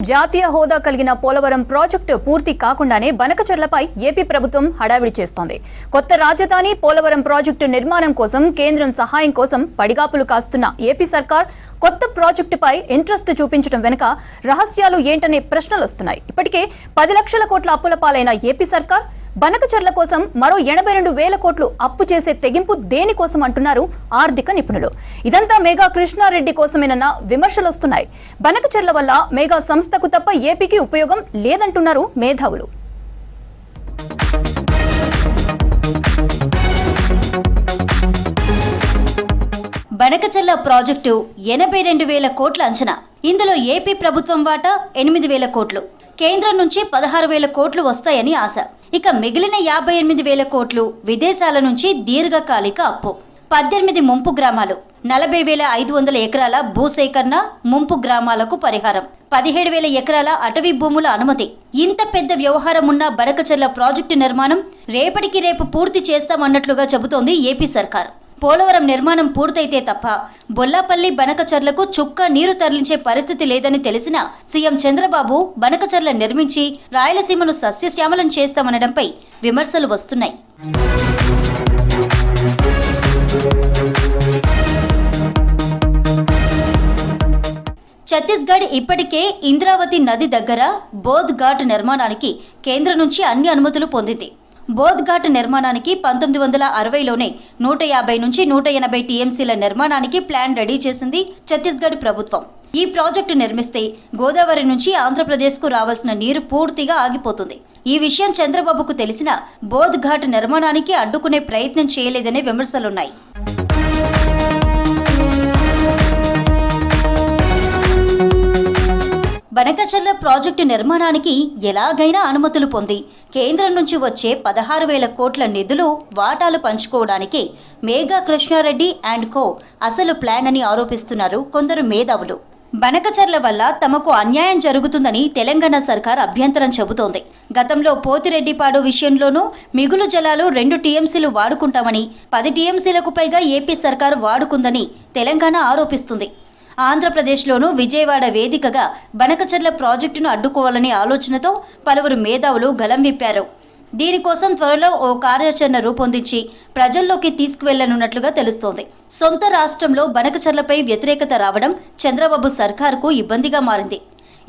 జాతీయ హోదా కలిగిన పోలవరం ప్రాజెక్టు పూర్తి కాకుండానే బనకచెర్లపై ఏపీ ప్రభుత్వం హడావిడి చేస్తోంది. కొత్త రాజధాని పోలవరం ప్రాజెక్టు నిర్మాణం కోసం కేంద్రం సహాయం కోసం పడిగాపులు కాస్తున్న ఏపీ సర్కార్ కొత్త ప్రాజెక్టుపై ఇంట్రెస్ట్ చూపించడం వెనుక రహస్యాలు ఏంటనే ప్రశ్నలు వస్తున్నాయి. ఇప్పటికే 10 లక్షల కోట్ల అప్పుల పాలైన ఏపీ సర్కార్ బనకచెర్ల కోసం మరో 82,000 కోట్లు అప్పు చేసే తెగింపు దేనికోసం అంటున్నారు ఆర్థిక నిపుణులు. ఇదంతా మేఘా కృష్ణారెడ్డి కోసమేనన్న విమర్శలు వస్తున్నాయి. బనకచెర్ల వల్ల మేఘా సంస్థకు తప్ప ఏపీకి ఉపయోగం లేదంటున్నారు మేధావులు. బనకచెర్ల ప్రాజెక్టు 82,000 కోట్ల అంచనా. ఇందులో ఏపీ ప్రభుత్వం వాటా 8,000 కోట్లు, కేంద్రం నుంచి 16,000 కోట్లు వస్తాయని ఆశ. ఇక మిగిలిన 58,000 కోట్లు విదేశాల నుంచి దీర్ఘకాలిక అప్పు. 18 ముంపు గ్రామాలు, 40,500 ఎకరాల భూసేకరణ, ముంపు గ్రామాలకు పరిహారం, 17,000 ఎకరాల అటవీ భూముల అనుమతి. ఇంత పెద్ద వ్యవహారం ఉన్న బనకచెర్ల ప్రాజెక్టు నిర్మాణం రేపటికి రేపు పూర్తి చేస్తామన్నట్లుగా చెబుతోంది ఏపీ సర్కార్. పోలవరం నిర్మాణం పూర్తయితే తప్ప బొల్లాపల్లి బనకచెర్లకు చుక్క నీరు తరలించే పరిస్థితి లేదని తెలిసిన సీఎం చంద్రబాబు బనకచెర్ల నిర్మించి రాయలసీమను సస్యశ్యామలం చేస్తామనడంపై విమర్శలు వస్తున్నాయి. ఛత్తీస్గఢ్ ఇప్పటికే ఇంద్రావతి నది దగ్గర బోధ్ ఘాట్ నిర్మాణానికి కేంద్రం నుంచి అన్ని అనుమతులు పొందింది. బోధ్ ఘాట్ నిర్మాణానికి 1960లోనే 150 నుంచి 180 టీఎంసీల నిర్మాణానికి ప్లాన్ రెడీ చేసింది ఛత్తీస్గఢ్ ప్రభుత్వం. ఈ ప్రాజెక్టు నిర్మిస్తే గోదావరి నుంచి ఆంధ్రప్రదేశ్కు రావాల్సిన నీరు పూర్తిగా ఆగిపోతుంది. ఈ విషయం చంద్రబాబుకు తెలిసినా బోధ్ ఘాట్ నిర్మాణానికి అడ్డుకునే ప్రయత్నం చేయలేదనే విమర్శలున్నాయి. బనకచెర్ల ప్రాజెక్టు నిర్మాణానికి ఎలాగైనా అనుమతులు పొంది కేంద్రం నుంచి వచ్చే 16,000 కోట్ల నిధులు వాటాలు పంచుకోవడానికి మేఘా కృష్ణారెడ్డి అండ్ కో అసలు ప్లాన్ అని ఆరోపిస్తున్నారు కొందరు మేధావులు. బనకచెర్ల వల్ల తమకు అన్యాయం జరుగుతుందని తెలంగాణ సర్కార్ అభ్యంతరం చెబుతోంది. గతంలో పోతిరెడ్డిపాడు విషయంలోనూ మిగులు జలాలు 2 టీఎంసీలు వాడుకుంటామని 10 టీఎంసీలకు పైగా ఏపీ సర్కార్ వాడుకుందని తెలంగాణ ఆరోపిస్తుంది. ఆంధ్రప్రదేశ్లోనూ విజయవాడ వేదికగా బనకచెర్ల ప్రాజెక్టును అడ్డుకోవాలనే ఆలోచనతో పలువురు మేధావులు గలం విప్పారు. దీనికోసం త్వరలో ఓ కార్యాచరణ రూపొందించి ప్రజల్లోకి తీసుకువెళ్లనున్నట్లుగా తెలుస్తోంది. సొంత రాష్ట్రంలో బనకచెర్లపై వ్యతిరేకత రావడం చంద్రబాబు సర్కార్కు ఇబ్బందిగా మారింది.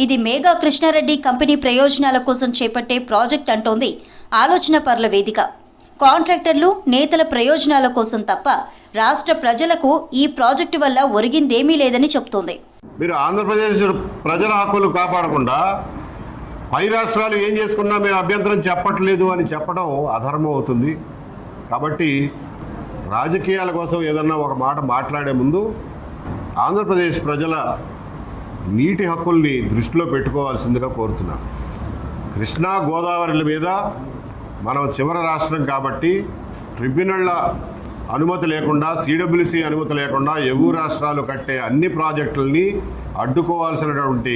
ఇది మేఘా కృష్ణారెడ్డి కంపెనీ ప్రయోజనాల కోసం చేపట్టే ప్రాజెక్ట్ అంటోంది ఆలోచన పర్ల వేదిక. కాంట్రాక్టర్లు, నేతల ప్రయోజనాల కోసం తప్ప రాష్ట్ర ప్రజలకు ఈ ప్రాజెక్టు వల్ల ఒరిగిందేమీ లేదని చెబుతోంది. మీరు ఆంధ్రప్రదేశ్ ప్రజల హక్కులు కాపాడకుండా పై రాష్ట్రాలు ఏం చేసుకున్నా మేము అభ్యంతరం చెప్పట్లేదు అని చెప్పడం అధర్మం అవుతుంది. కాబట్టి రాజకీయాల కోసం ఏదన్నా ఒక మాట మాట్లాడే ముందు ఆంధ్రప్రదేశ్ ప్రజల నీటి హక్కుల్ని దృష్టిలో పెట్టుకోవాల్సిందిగా కోరుతున్నాను. కృష్ణా గోదావరిల మీద మనం చివరి రాష్ట్రం కాబట్టి ట్రిబ్యునళ్ల అనుమతి లేకుండా, సిడబ్ల్యూసి అనుమతి లేకుండా ఎగువ రాష్ట్రాలు కట్టే అన్ని ప్రాజెక్టులని అడ్డుకోవాల్సినటువంటి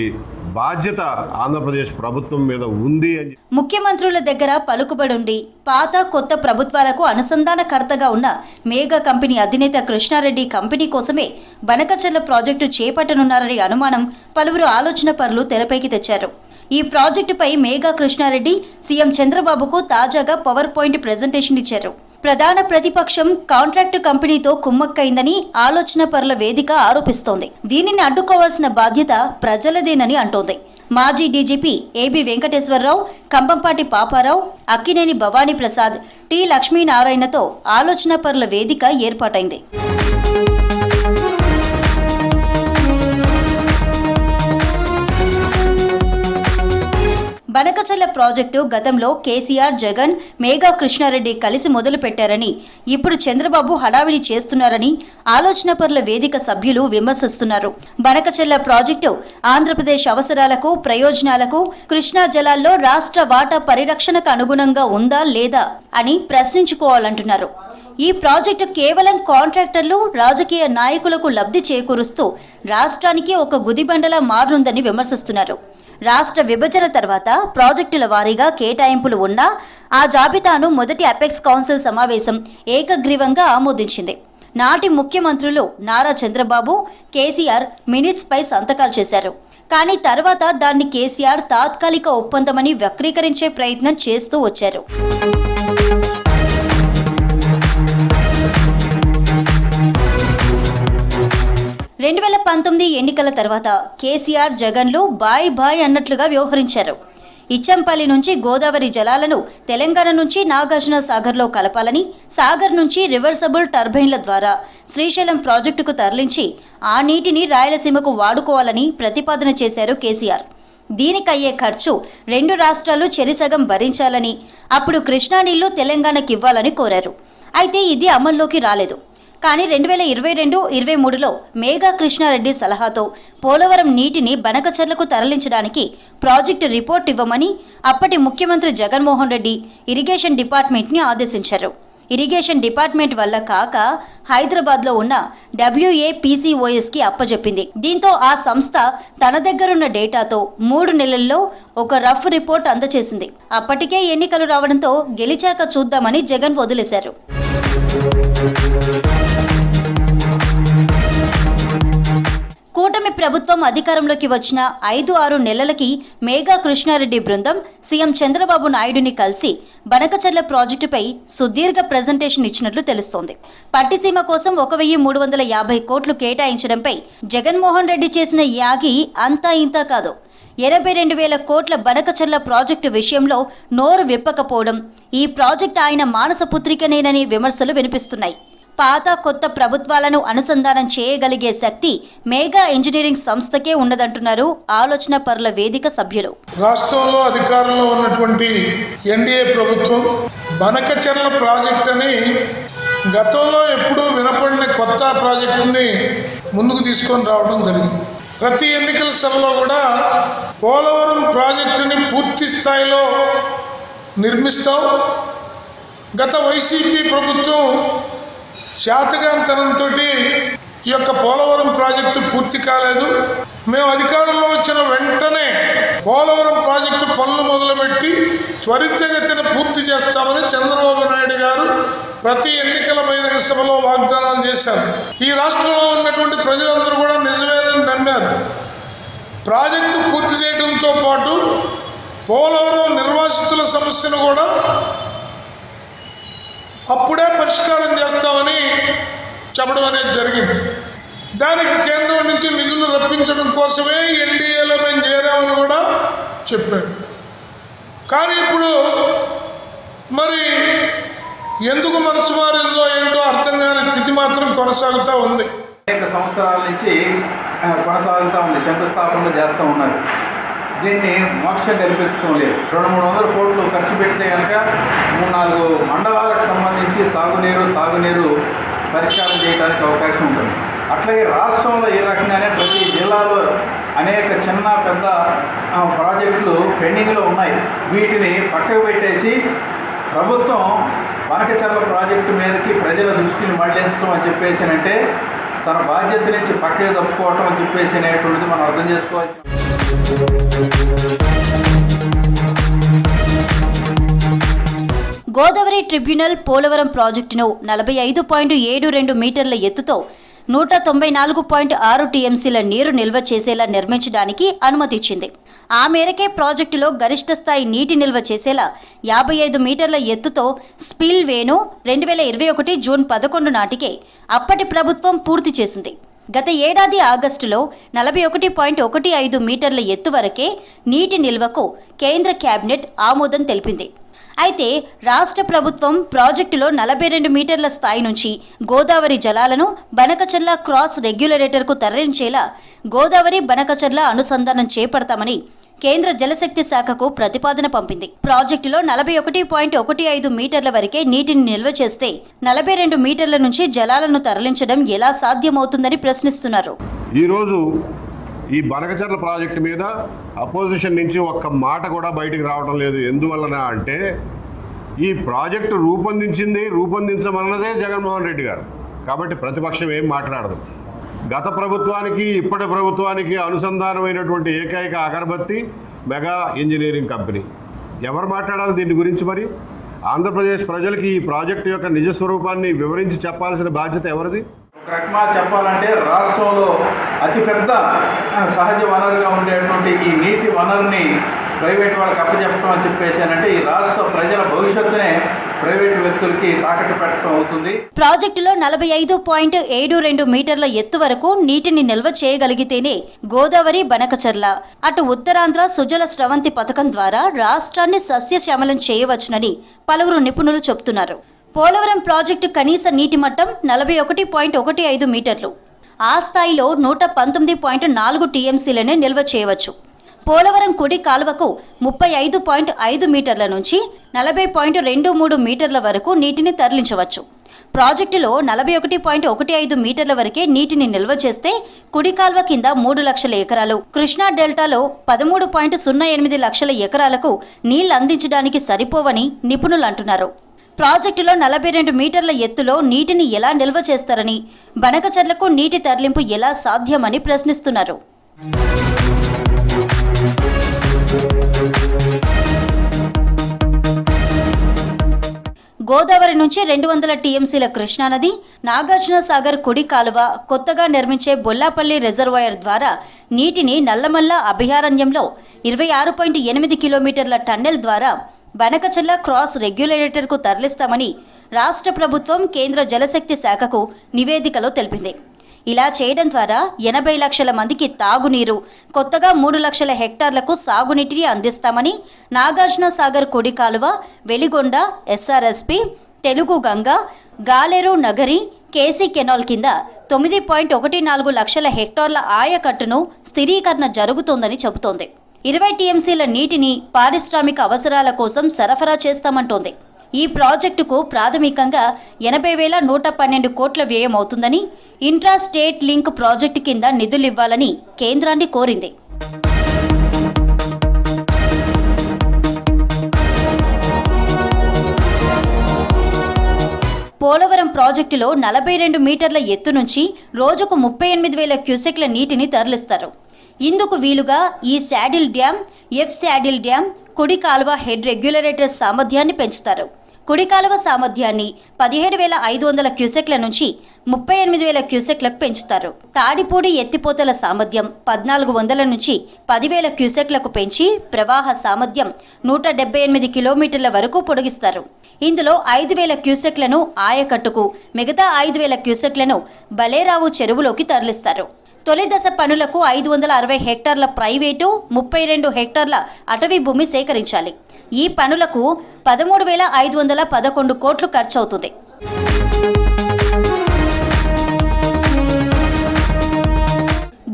బాధ్యత ఆంధ్రప్రదేశ్ ప్రభుత్వం మీద ఉంది అని ముఖ్యమంత్రుల దగ్గర పలుకుబడుండి పాత కొత్త ప్రభుత్వాలకు అనుసంధానకర్తగా ఉన్న మేఘా కంపెనీ అధినేత కృష్ణారెడ్డి కంపెనీ కోసమే బనకచెర్ల ప్రాజెక్టు చేపట్టనున్నారనే అనుమానం పలువురు ఆలోచన పరులు తెరపైకి తెచ్చారు. ఈ ప్రాజెక్టుపై మేఘా కృష్ణారెడ్డి సీఎం చంద్రబాబుకు తాజాగా పవర్ పాయింట్ ప్రెజెంటేషన్ ఇచ్చారు. ప్రధాన ప్రతిపక్షం కాంట్రాక్టు కంపెనీతో కుమ్మక్కైందని ఆలోచన పరుల వేదిక ఆరోపిస్తోంది. దీనిని అడ్డుకోవాల్సిన బాధ్యత ప్రజలదేనని అంటోంది. మాజీ DGP A B Venkateswara Rao, Kambampati Paparao, Akkineni Bhavani Prasad, T లక్ష్మీనారాయణతో ఆలోచన పరుల వేదిక ఏర్పాటైంది. బనకచెర్ల ప్రాజెక్టు గతంలో కేసీఆర్, జగన్, మేఘా కృష్ణారెడ్డి కలిసి మొదలు పెట్టారని, ఇప్పుడు చంద్రబాబు హడావిడి చేస్తున్నారని ఆలోచన పరుల వేదిక సభ్యులు విమర్శిస్తున్నారు. బనకచెర్ల ప్రాజెక్టు ఆంధ్రప్రదేశ్ అవసరాలకు, ప్రయోజనాలకు, కృష్ణా జలాల్లో రాష్ట్ర వాటా పరిరక్షణకు అనుగుణంగా ఉందా లేదా అని ప్రశ్నించుకోవాలంటున్నారు. ఈ ప్రాజెక్టు కేవలం కాంట్రాక్టర్లు, రాజకీయ నాయకులకు లబ్ధి చేకూరుస్తూ రాష్ట్రానికి ఒక గుదిబండలా మారనుందని విమర్శిస్తున్నారు. రాష్ట్ర విభజన తర్వాత ప్రాజెక్టుల వారీగా కేటాయింపులు ఉన్నా ఆ జాబితాను మొదటి అపెక్స్ కౌన్సిల్ సమావేశం ఏకగ్రీవంగా ఆమోదించింది. నాటి ముఖ్యమంత్రులు నారా చంద్రబాబు, కేసీఆర్ మినిట్స్ పై సంతకాలు చేశారు. కానీ తర్వాత దాన్ని కేసీఆర్ తాత్కాలిక ఒప్పందమని వక్రీకరించే ప్రయత్నం చేస్తూ వచ్చారు. 2019 ఎన్నికల తర్వాత కేసీఆర్ జగన్లు బాయ్ బాయ్ అన్నట్లుగా వ్యవహరించారు. ఇచ్చంపల్లి నుంచి గోదావరి జలాలను తెలంగాణ నుంచి నాగార్జున సాగర్లో కలపాలని, సాగర్ నుంచి రివర్సబుల్ టర్బైన్ల ద్వారా శ్రీశైలం ప్రాజెక్టుకు తరలించి ఆ నీటిని రాయలసీమకు వాడుకోవాలని ప్రతిపాదన చేశారు కేసీఆర్. దీనికయ్యే ఖర్చు 2 రాష్ట్రాలు చెరిసగం భరించాలని, అప్పుడు కృష్ణా నీళ్లు తెలంగాణకివ్వాలని కోరారు. అయితే ఇది అమల్లోకి రాలేదు. కానీ 2022-23లో మేఘా కృష్ణారెడ్డి సలహాతో పోలవరం నీటిని బనకచెర్లకు తరలించడానికి ప్రాజెక్టు రిపోర్ట్ ఇవ్వమని అప్పటి ముఖ్యమంత్రి జగన్మోహన్ రెడ్డి ఇరిగేషన్ డిపార్ట్మెంట్ని ఆదేశించారు. ఇరిగేషన్ డిపార్ట్మెంట్ వల్ల కాక హైదరాబాద్లో ఉన్న WAPCOSకి అప్పజెప్పింది. దీంతో ఆ సంస్థ తన దగ్గరున్న డేటాతో 3 నెలల్లో ఒక రఫ్ రిపోర్ట్ అందజేసింది. అప్పటికే ఎన్నికలు రావడంతో గెలిచాక చూద్దామని జగన్ వదిలేశారు. కూటమి ప్రభుత్వం అధికారంలోకి వచ్చిన 5-6 నెలలకి మేఘా కృష్ణారెడ్డి బృందం సీఎం చంద్రబాబు నాయుడుని కలిసి బనకచెర్ల ప్రాజెక్టుపై సుదీర్ఘ ప్రెజెంటేషన్ ఇచ్చినట్లు తెలుస్తోంది. పట్టిసీమ కోసం 1,350 కోట్లు కేటాయించడంపై జగన్మోహన్ రెడ్డి చేసిన యాగి అంతా ఇంతా కాదు. 82,000 కోట్ల బనకచెర్ల ప్రాజెక్టు విషయంలో నోరు విప్పకపోవడం, ఈ ప్రాజెక్టు ఆయన మానసపుత్రికనేనని విమర్శలు వినిపిస్తున్నాయి. పాత కొత్త ప్రభుత్వాలను అనుసంధానం చేయగలిగే శక్తి మేఘా ఇంజనీరింగ్ సంస్థకే ఉన్నదంటున్నారు ఆలోచన పరుల వేదిక సభ్యులు. రాష్ట్రంలో అధికారంలో ఉన్నటువంటి ఎన్డీఏ ప్రభుత్వం బనకచెర్ల ప్రాజెక్ట్ అని గతంలో ఎప్పుడూ వినపడిన కొత్త ప్రాజెక్టుని ముందుకు తీసుకొని రావడం జరిగింది. ప్రతి ఎన్నికల సభలో కూడా పోలవరం ప్రాజెక్టుని పూర్తి స్థాయిలో నిర్మిస్తాం, గత వైసీపీ ప్రభుత్వం శాతగాంతనంతో ఈ యొక్క పోలవరం ప్రాజెక్టు పూర్తి కాలేదు, మేము అధికారంలో వచ్చిన వెంటనే పోలవరం ప్రాజెక్టు పనులు మొదలుపెట్టి త్వరితగతిన పూర్తి చేస్తామని చంద్రబాబు నాయుడు గారు ప్రతి ఎన్నికల బహిరంగ సభలో వాగ్దానాలు చేశారు. ఈ రాష్ట్రంలో ఉన్నటువంటి ప్రజలందరూ కూడా నిజమేనని నమ్మారు. ప్రాజెక్టు పూర్తి చేయడంతో పాటు పోలవరం నిర్వాసితుల సమస్యను కూడా అప్పుడే పరిష్కారం చేస్తామని చెప్పడం అనేది జరిగింది. దానికి కేంద్రం నుంచి నిధులు రప్పించడం కోసమే ఎన్డీఏలో మేము చేరామని కూడా చెప్పాడు. కానీ ఇప్పుడు మరి ఎందుకు మనసు మారిందో ఏంటో అర్థం కాని స్థితి మాత్రం కొనసాగుతూ ఉంది. అనేక సంవత్సరాల నుంచి కొనసాగుతూ ఉంది, శంకుస్థాపనలు చేస్తూ ఉన్నారు. దీన్ని మోక్షం కల్పించడం లేదు. 200-300 కోట్లు ఖర్చు పెడితే కనుక 3-4 మండలాలకు సంబంధించి సాగునీరు తాగునీరు పరిష్కారం చేయడానికి అవకాశం ఉంటుంది. అట్లాగే రాష్ట్రంలో ఈ రకంగానే ప్రతి జిల్లాలో అనేక చిన్న పెద్ద ప్రాజెక్టులు పెండింగ్లో ఉన్నాయి. వీటిని పక్కకు పెట్టేసి ప్రభుత్వం బనకచెర్ల ప్రాజెక్టు మీదకి ప్రజల దృష్టిని మళ్లించడం అని చెప్పేసినంటే తన బాధ్యత నుంచి పక్కకు తప్పుకోవటం అని చెప్పేసి అనేటువంటిది మనం అర్థం చేసుకోవాల్సిన. గోదావరి ట్రిబ్యునల్ పోలవరం ప్రాజెక్టును 45.72 మీటర్ల ఎత్తుతో 194.6 టీఎంసీల నీరు నిల్వ చేసేలా నిర్మించడానికి అనుమతి ఇచ్చింది. ఆ మేరకే ప్రాజెక్టులో గరిష్ట స్థాయి నీటి నిల్వ చేసేలా 55 మీటర్ల ఎత్తుతో స్పిల్ వేను 2021 జూన్ 11 నాటికే అప్పటి ప్రభుత్వం పూర్తి చేసింది. గత ఏడాది ఆగస్టులో 41.15 మీటర్ల ఎత్తు వరకే నీటి నిల్వకు కేంద్ర కేబినెట్ ఆమోదం తెలిపింది. అయితే రాష్ట్ర ప్రభుత్వం ప్రాజెక్టులో 42 మీటర్ల స్థాయి నుంచి గోదావరి జలాలను బనకచెర్ల క్రాస్ రెగ్యులేటర్కు తరలించేలా గోదావరి బనకచెర్ల అనుసంధానం చేపడతామని కేంద్ర జలశక్తి శాఖకు ప్రతిపాదన పంపింది. ప్రాజెక్టులో 41.15 మీటర్ల వరకే నీటిని నిల్వ చేస్తే 42 మీటర్ల నుంచి జలాలను తరలించడం ఎలా సాధ్యమవుతుందని ప్రశ్నిస్తున్నారు. ఈరోజు ఈ బనకచెర్ల ప్రాజెక్టు మీద అపోజిషన్ నుంచి ఒక్క మాట కూడా బయటికి రావడం లేదు. ఎందువలన అంటే ఈ ప్రాజెక్టు రూపొందించమన్నదే జగన్మోహన్ రెడ్డి గారు. కాబట్టి ప్రతిపక్షం ఏం మాట్లాడదు. గత ప్రభుత్వానికి ఇప్పటి ప్రభుత్వానికి అనుసంధానమైనటువంటి ఏకైక అగరబత్తి మెగా ఇంజనీరింగ్ కంపెనీ. ఎవరు మాట్లాడాలి దీని గురించి? మరి ఆంధ్రప్రదేశ్ ప్రజలకి ఈ ప్రాజెక్టు యొక్క నిజ స్వరూపాన్ని వివరించి చెప్పాల్సిన బాధ్యత ఎవరిది? ఒక రకంగా చెప్పాలంటే రాష్ట్రంలో అతిపెద్ద సహజ వనరుగా ఉండేటువంటి ఈ నీటి వనరుని ప్రైవేట్ వాళ్ళకి అప్పచెప్పడం అని చెప్పేసానంటే ఈ రాష్ట్ర ప్రజల భవిష్యత్తునే ప్రైవేటు వ్యక్తులకి తాకట్టు పెట్టడం అవుతుంది. ప్రాజెక్టులో 45.72 మీటర్ల ఎత్తు వరకు నీటిని నిల్వ చేయగలిగితేనే గోదావరి బనకచర్ల అటు ఉత్తరాంధ్ర సుజల స్రవంతి పథకం ద్వారా రాష్ట్రాన్ని సస్యశ్యామలం చేయవచ్చునని పలువురు నిపుణులు చెబుతున్నారు. పోలవరం ప్రాజెక్టు కనీస నీటి మట్టం 41.15 మీటర్లు. ఆ స్థాయిలో 119.4 టీఎంసీలనే నిల్వ చేయవచ్చు. పోలవరం కుడి కాలువకు 35.5 మీటర్ల నుంచి 40.23 మీటర్ల వరకు నీటిని తరలించవచ్చు. ప్రాజెక్టులో 41.15 మీటర్ల వరకే నీటిని నిల్వ చేస్తే కుడి కాల్వ కింద 3 లక్షల ఎకరాలు, కృష్ణా డెల్టాలో 13.08 లక్షల ఎకరాలకు నీళ్లు అందించడానికి సరిపోవని నిపుణులు అంటున్నారు. ప్రాజెక్టులో 42 మీటర్ల ఎత్తులో నీటిని ఎలా నిల్వ చేస్తారని, బనకచర్లకు నీటి తరలింపు ఎలా సాధ్యమని ప్రశ్నిస్తున్నారు. గోదావరి నుంచి 200 టీఎంసీల కృష్ణానది, నాగార్జున సాగర్ కుడి కాలువ, కొత్తగా నిర్మించే బొల్లాపల్లి రిజర్వాయర్ ద్వారా నీటిని నల్లమల్ల అభయారణ్యంలో 26.8 కిలోమీటర్ల టన్నెల్ ద్వారా బనకచర్ల క్రాస్ రెగ్యులేటర్కు తరలిస్తామని రాష్ట్ర ప్రభుత్వం కేంద్ర జలశక్తి శాఖకు నివేదికలో తెలిపింది. ఇలా చేయడం ద్వారా 80 లక్షల మందికి తాగునీరు, కొత్తగా 3 లక్షల హెక్టార్లకు సాగునీటిని అందిస్తామని నాగార్జున సాగర్ కుడి కాలువ, Veligonda, SRSP, Telugu Ganga, Galeru Nagari, KC canal కింద 9.14 లక్షల హెక్టార్ల ఆయకట్టును స్థిరీకరణ జరుగుతోందని చెబుతోంది. 20 టీఎంసీల నీటిని పారిశ్రామిక అవసరాల కోసం సరఫరా చేస్తామంటోంది. ఈ ప్రాజెక్టుకు ప్రాథమికంగా 80,112 కోట్ల వ్యయం అవుతుందని, ఇంట్రా స్టేట్ లింక్ ప్రాజెక్టు కింద నిధులివ్వాలని కేంద్రాన్ని కోరింది. పోలవరం ప్రాజెక్టులో 42 మీటర్ల ఎత్తు నుంచి రోజుకు 38,000 క్యూసెక్ల నీటిని తరలిస్తారు. ఇందుకు వీలుగా ఈ saddle dam, F saddle dam, కుడి కాలువ హెడ్ రెగ్యులేటర్ సామర్థ్యాన్ని పెంచుతారు. కుడి కాలువ సామర్థ్యాన్ని 17,500 క్యూసెక్ల నుంచి 38,000 క్యూసెక్లకు పెంచుతారు. తాడిపూడి ఎత్తిపోతల సామర్థ్యం 1,400 నుంచి 10,000 క్యూసెక్లకు పెంచి ప్రవాహ సామర్థ్యం 178 కిలోమీటర్ల వరకు పొడిగిస్తారు. ఇందులో 5,000 క్యూసెక్లను ఆయకట్టుకు, మిగతా 5,000 క్యూసెక్లను బలేరావు చెరువులోకి తరలిస్తారు. తొలి దశ పనులకు 560 హెక్టార్ల ప్రైవేటు, 32 హెక్టార్ల అటవీ భూమి సేకరించాలి. ఈ పనులకు 13,511 కోట్లు ఖర్చవుతుంది.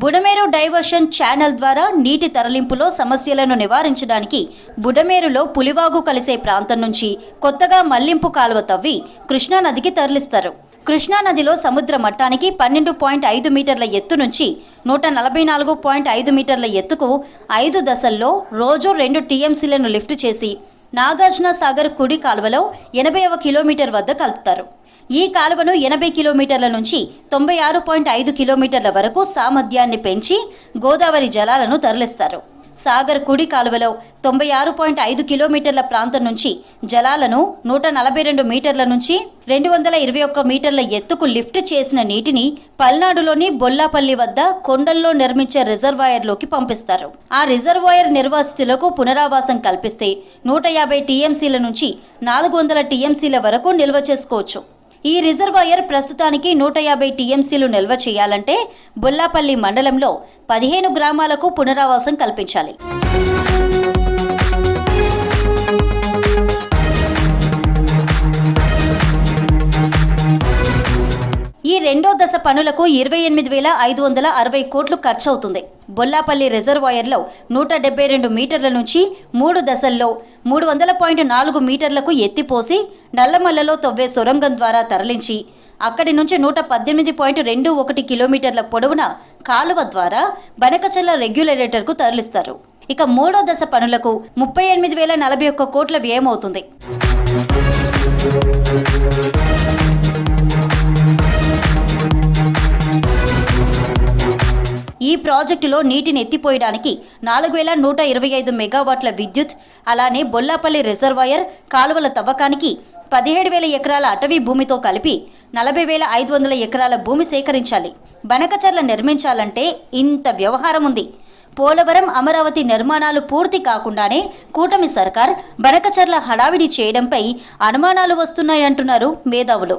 బుడమేరు డైవర్షన్ ఛానల్ ద్వారా నీటి తరలింపులో సమస్యలను నివారించడానికి బుడమేరులో పులివాగు కలిసే ప్రాంతం నుంచి కొత్తగా మళ్లింపు కాలువ తవ్వి కృష్ణానదికి తరలిస్తారు. కృష్ణానదిలో సముద్ర మట్టానికి 12.5 మీటర్ల ఎత్తు నుంచి 144.5 మీటర్ల ఎత్తుకు 5 దశల్లో రోజు 2 టీఎంసీలను లిఫ్ట్ చేసి నాగార్జున సాగర్ కుడి కాలువలో 80వ కిలోమీటర్ వద్ద కలుపుతారు. ఈ కాలువను 80 కిలోమీటర్ల నుంచి 96.5 కిలోమీటర్ల వరకు సామర్థ్యాన్ని పెంచి గోదావరి జలాలను తరలిస్తారు. సాగర్ కుడి కాలువలో 96.5 కిలోమీటర్ల ప్రాంతం నుంచి జలాలను 142 మీటర్ల నుంచి 221 మీటర్ల ఎత్తుకు లిఫ్ట్ చేసిన నీటిని పల్నాడులోని బొల్లాపల్లి వద్ద కొండల్లో నిర్మించే రిజర్వాయర్లోకి పంపిస్తారు. ఆ రిజర్వాయర్ నిర్వాసితులకు పునరావాసం కల్పిస్తే 150 టీఎంసీల నుంచి 400 టీఎంసీల వరకు నిల్వ చేసుకోవచ్చు. ఈ రిజర్వాయర్ ప్రస్తుతానికి 150 టీఎంసీలు నిల్వ చేయాలంటే బొల్లాపల్లి మండలంలో 15 గ్రామాలకు పునరావాసం కల్పించాలి. ఈ రెండో దశ పనులకు 28,560 కోట్లు ఖర్చవుతుంది. బొల్లాపల్లి రిజర్వాయర్లో 172 మీటర్ల నుంచి 3 దశల్లో 300.4 మీటర్లకు ఎత్తిపోసి నల్లమల్లలో తవ్వే సొరంగం ద్వారా తరలించి అక్కడి నుంచి 118.21 కిలోమీటర్ల పొడవున కాలువ ద్వారా బనకచర్ల రెగ్యులేటర్కు తరలిస్తారు. ఇక మూడో దశ పనులకు 38,041 కోట్ల వ్యయం అవుతుంది. ఈ ప్రాజెక్టులో నీటిని ఎత్తిపోయడానికి 4,125 మెగావాట్ల విద్యుత్, అలానే బొల్లాపల్లి రిజర్వాయర్ కాలువల తవ్వకానికి 17,000 ఎకరాల అటవీ భూమితో కలిపి 40,500 ఎకరాల భూమి సేకరించాలి. బనకచర్ల నిర్మించాలంటే ఇంత వ్యవహారం ఉంది. పోలవరం అమరావతి నిర్మాణాలు పూర్తి కాకుండానే కూటమి సర్కార్ బనకచర్ల హడావిడి చేయడంపై అనుమానాలు వస్తున్నాయంటున్నారు మేధావులు.